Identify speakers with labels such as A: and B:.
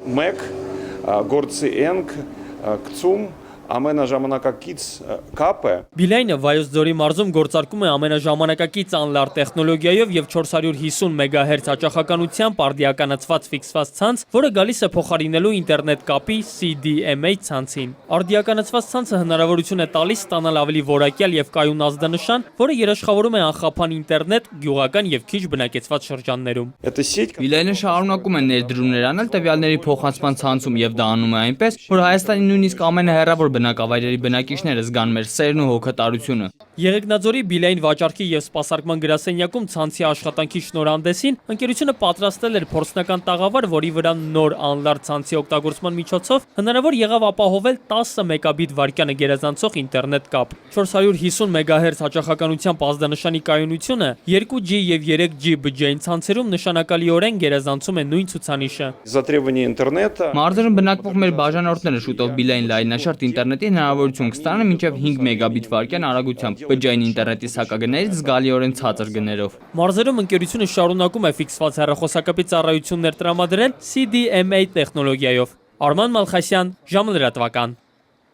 A: Մեկ գործի ենք գցում ամենաժամանակակից կապը։
B: Բիլայնը Վայոց ձորի մարզում գործարկում է ամենաժամանակակից անլար տեխնոլոգիայով եւ 450 MHz հաճախականությամբ արդիականացված ֆիքսված ցանց, որը գալիս է փոխարինելու ինտերնետ կապի CDMA ցանցին։ Արդիականացված ցանցը հնարավորություն է տալիս ստանալ ավելի որակյալ եւ կայուն ազդանշան, որը երաշխավորում է անխափան ինտերնետ գյուղական եւ քիչ բնակեցված շրջաններում։
C: Բիլայնը շարունակում է ներդրումներ անել տվյալների փոխանցման ցանցում եւ դա անում է այնպես, որ Հայաստանի նույնիսկ ամենահեռավոր բնակավայրերի բնակիչները զգան մեր սերն ու հոգատարությունը։
B: Եղեգնաձորի Բիլային վաճառքի եւ սպասարկման գրասենյակում ցանցի աշխատանքի շնորհանդեսին ընկերությունը պատրաստել էր փորձնական տաղավար, որի վրա նոր անլար ցանցի օգտագործման միջոցով հնարավոր եղավ ապահովել 10 մեգաբիտ վայրկյանը գերազանցող ինտերնետ կապ։ 450 MHz հաճախականությամբ ազդանշանի կայունությունը 2G եւ 3G բջջային ցանցերում նշանակալիորեն գերազանցում է նույն ցուցանիշը։
C: Մարզերում բնակվող մեր բաժանորդները շուտով Բիլային լայնաշերտ ինտերնետի հնարավորություն կստանան մինչև 5 մեգաբիտ վայրկյան արագությամբ, բջջային ինտերնետի սակագներից զգալիորեն ցածր գներով։
B: Մարզերում ընկերությունը շարունակում է ֆիքսված հեռախոսակապի ծառայություններ տրամադրել CDMA տեխնոլոգիայով։ Արման Մալխասյան, ժամը լրատվական։